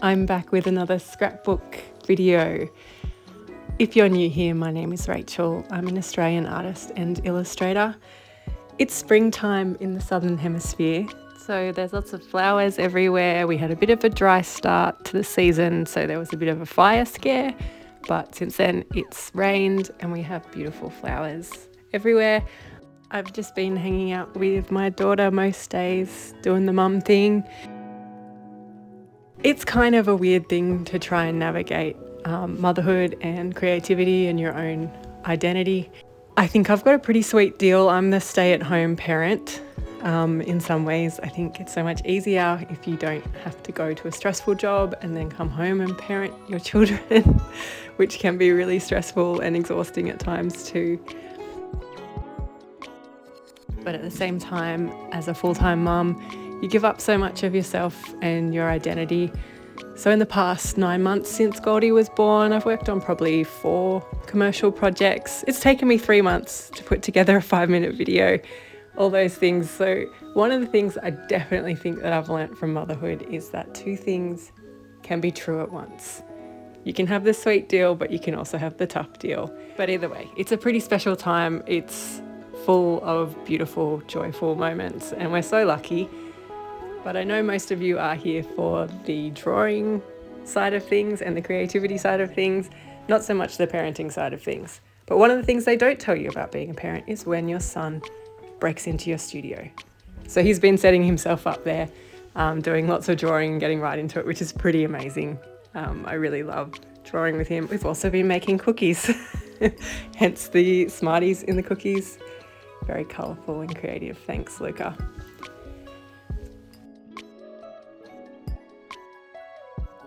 I'm back with another scrapbook video. If you're new here, my name is Rachel. I'm an Australian artist and illustrator. It's springtime in the Southern Hemisphere, so there's lots of flowers everywhere. We had a bit of a dry start to the season, so there was a bit of a fire scare, but since then it's rained and we have beautiful flowers everywhere. I've just been hanging out with my daughter most days, doing the mum thing. It's kind of a weird thing to try and navigate motherhood and creativity and your own identity. I think I've got a pretty sweet deal. I'm the stay-at-home parent. In some ways, I think it's so much easier if you don't have to go to a stressful job and then come home and parent your children, which can be really stressful and exhausting at times too. But at the same time, as a full-time mum, you give up so much of yourself and your identity. So in the past 9 months since Goldie was born, I've worked on probably 4 commercial projects. It's taken me 3 months to put together a 5-minute video, all those things. So one of the things I definitely think that I've learnt from motherhood is that 2 things can be true at once. You can have the sweet deal, but you can also have the tough deal. But either way, it's a pretty special time. It's full of beautiful, joyful moments, and we're so lucky. But I know most of you are here for the drawing side of things and the creativity side of things, not so much the parenting side of things. But one of the things they don't tell you about being a parent is when your son breaks into your studio. So he's been setting himself up there, doing lots of drawing and getting right into it, which is pretty amazing. I really love drawing with him. We've also been making cookies, hence the Smarties in the cookies. Very colourful and creative. Thanks, Luca.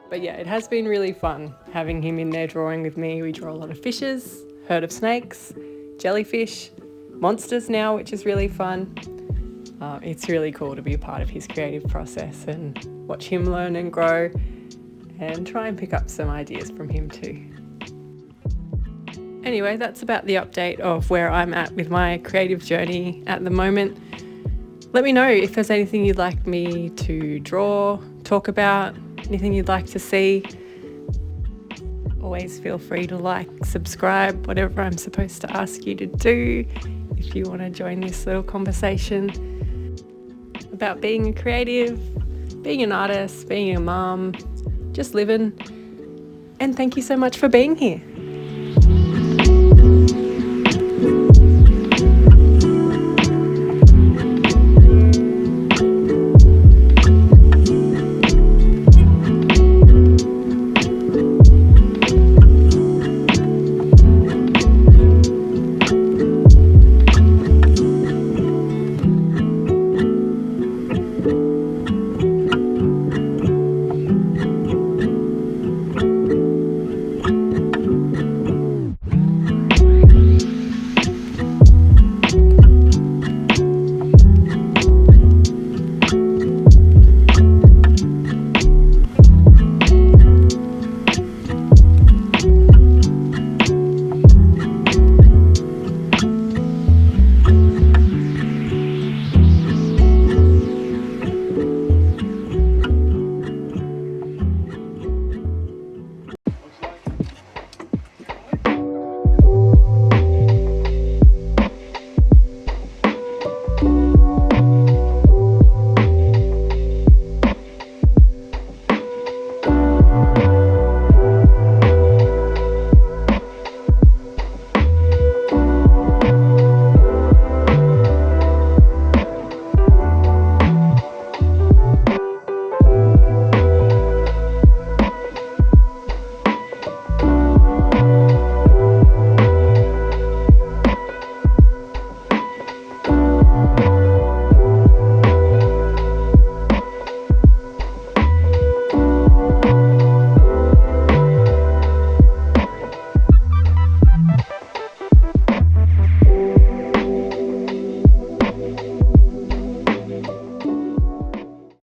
But yeah, it has been really fun having him in there drawing with me. We draw a lot of fishes, herd of snakes, jellyfish, monsters now, which is really fun. It's really cool to be a part of his creative process and watch him learn and grow and try and pick up some ideas from him too. Anyway, that's about the update of where I'm at with my creative journey at the moment. Let me know if there's anything you'd like me to draw, talk about, anything you'd like to see. Always feel free to like, subscribe, whatever I'm supposed to ask you to do if you want to join this little conversation about being a creative, being an artist, being a mum, just living. And thank you so much for being here.